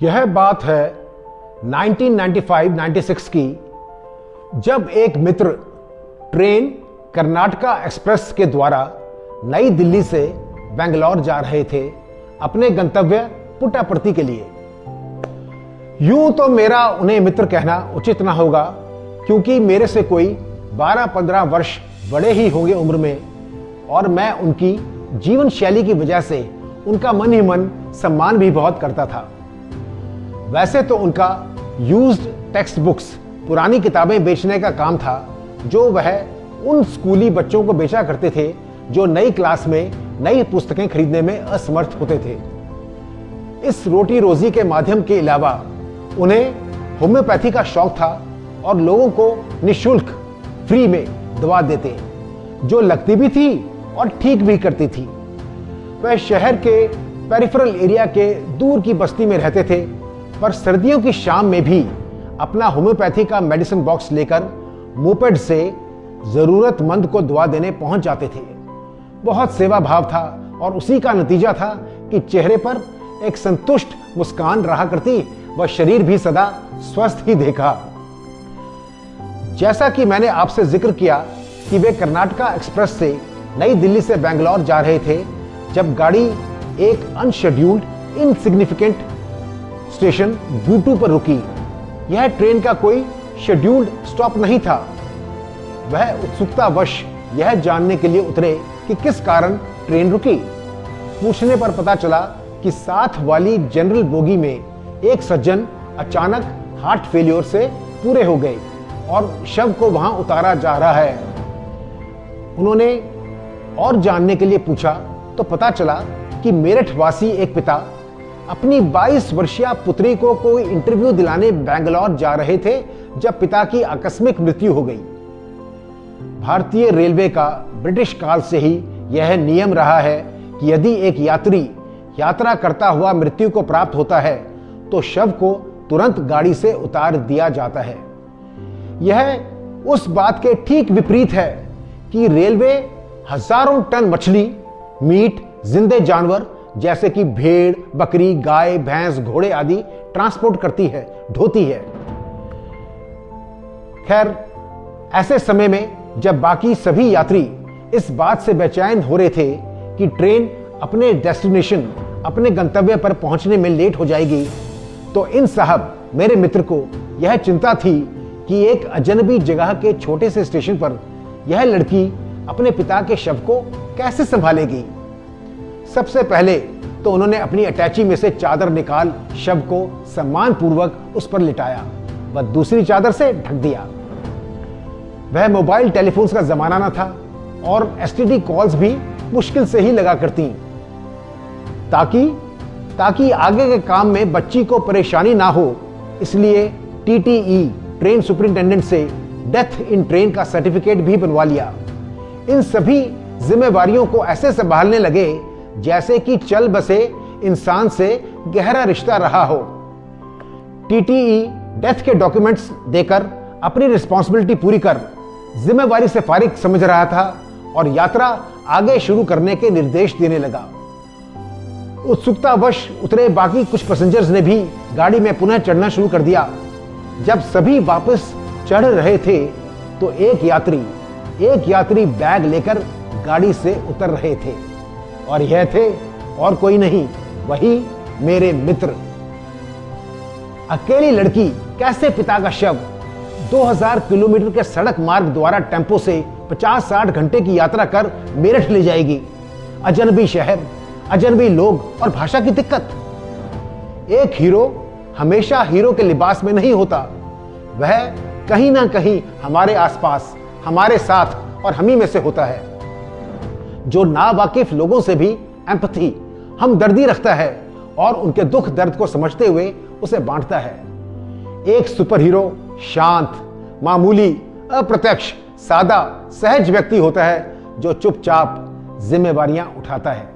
यह बात है 1995-96 की, जब एक मित्र ट्रेन कर्नाटका एक्सप्रेस के द्वारा नई दिल्ली से बेंगलौर जा रहे थे अपने गंतव्य पुट्टापर्थी के लिए। यूं तो मेरा उन्हें मित्र कहना उचित ना होगा, क्योंकि मेरे से कोई 12-15 वर्ष बड़े ही होंगे उम्र में, और मैं उनकी जीवन शैली की वजह से उनका मन ही मन सम्मान भी बहुत करता था। वैसे तो उनका यूज्ड टेक्स्ट बुक्स, पुरानी किताबें बेचने का काम था, जो वह उन स्कूली बच्चों को बेचा करते थे जो नई क्लास में नई पुस्तकें खरीदने में असमर्थ होते थे। इस रोटी रोजी के माध्यम के अलावा उन्हें होम्योपैथी का शौक था और लोगों को निःशुल्क फ्री में दवा देते, जो लगती भी थी और ठीक भी करती थी। वह शहर के पेरिफेरल एरिया के दूर की बस्ती में रहते थे, पर सर्दियों की शाम में भी अपना होम्योपैथी का मेडिसिन बॉक्स लेकर मोपेड से जरूरतमंद को दवा देने पहुंच जाते थे। बहुत सेवा भाव था और उसी का नतीजा था कि चेहरे पर एक संतुष्ट मुस्कान रहा करती व शरीर भी सदा स्वस्थ ही देखा। जैसा कि मैंने आपसे जिक्र किया कि वे कर्नाटका एक्सप्रेस से नई दिल्ली से बेंगलौर जा रहे थे, जब गाड़ी एक अनशेड्यूल्ड इनसिग्निफिकेंट स्टेशन बूटू पर रुकी। यह ट्रेन का कोई शेड्यूल्ड स्टॉप नहीं था। वह उत्सुकतावश यह जानने के लिए उतरे कि किस कारण ट्रेन रुकी। पूछने पर पता चला कि साथ वाली जनरल बोगी में एक सज्जन अचानक हार्ट फेलियर से पूरे हो गए और शव को वहां उतारा जा रहा है। उन्होंने और जानने के लिए पूछा तो पता चला कि मेरठ वासी एक पिता अपनी 22 वर्षीय पुत्री को कोई इंटरव्यू दिलाने बेंगलौर जा रहे थे, जब पिता की आकस्मिक मृत्यु हो गई। भारतीय रेलवे का ब्रिटिश काल से ही यह नियम रहा है कि यदि एक यात्री यात्रा करता हुआ मृत्यु को प्राप्त होता है तो शव को तुरंत गाड़ी से उतार दिया जाता है। यह उस बात के ठीक विपरीत है कि रेलवे हजारों टन मछली, मीट, जिंदे जानवर जैसे कि भेड़, बकरी, गाय, भैंस, घोड़े आदि ट्रांसपोर्ट करती है, ढोती है। खैर, ऐसे समय में जब बाकी सभी यात्री इस बात से बेचैन हो रहे थे कि ट्रेन अपने डेस्टिनेशन, अपने गंतव्य पर पहुंचने में लेट हो जाएगी, तो इन साहब मेरे मित्र को यह चिंता थी कि एक अजनबी जगह के छोटे से स्टेशन पर यह लड़की अपने पिता के शव को कैसे संभालेगी। सबसे पहले तो उन्होंने अपनी अटैची में से चादर निकाल शव को सम्मान पूर्वक उस पर लिटाया व दूसरी चादर से ढक दिया। वह मोबाइल टेलीफोन्स का जमाना न था और एसटीडी कॉल्स भी मुश्किल से ही लगा करती, ताकि आगे के काम में बच्ची को परेशानी ना हो। इसलिए टीटीई ट्रेन सुपरिंटेंडेंट से डेथ इन ट्रेन का सर्टिफिकेट भी बनवा लिया। इन सभी जिम्मेवारियों को ऐसे संभालने लगे जैसे कि चल बसे इंसान से गहरा रिश्ता रहा हो। टीटीई डेथ के डॉक्यूमेंट्स देकर अपनी रिस्पॉन्सिबिलिटी पूरी कर जिम्मेवारी से फारिग समझ रहा था और यात्रा आगे शुरू करने के निर्देश देने लगा। उत्सुकतावश उतरे बाकी कुछ पैसेंजर्स ने भी गाड़ी में पुनः चढ़ना शुरू कर दिया। जब सभी वापस चढ़ रहे थे तो एक यात्री बैग लेकर गाड़ी से उतर रहे थे, और यह थे और कोई नहीं, वही मेरे मित्र। अकेली लड़की कैसे पिता का शव 2000 किलोमीटर के सड़क मार्ग द्वारा टेम्पो से 50-60 घंटे की यात्रा कर मेरठ ले जाएगी। अजनबी शहर, अजनबी लोग और भाषा की दिक्कत। एक हीरो हमेशा हीरो के लिबास में नहीं होता, वह कहीं ना कहीं हमारे आसपास, हमारे साथ और हम ही में से होता है, जो नावाकिफ लोगों से भी एम्पैथी, हमदर्दी रखता है और उनके दुख दर्द को समझते हुए उसे बांटता है। एक सुपर हीरो शांत, मामूली, अप्रत्यक्ष, सादा, सहज व्यक्ति होता है जो चुपचाप जिम्मेवारियां उठाता है।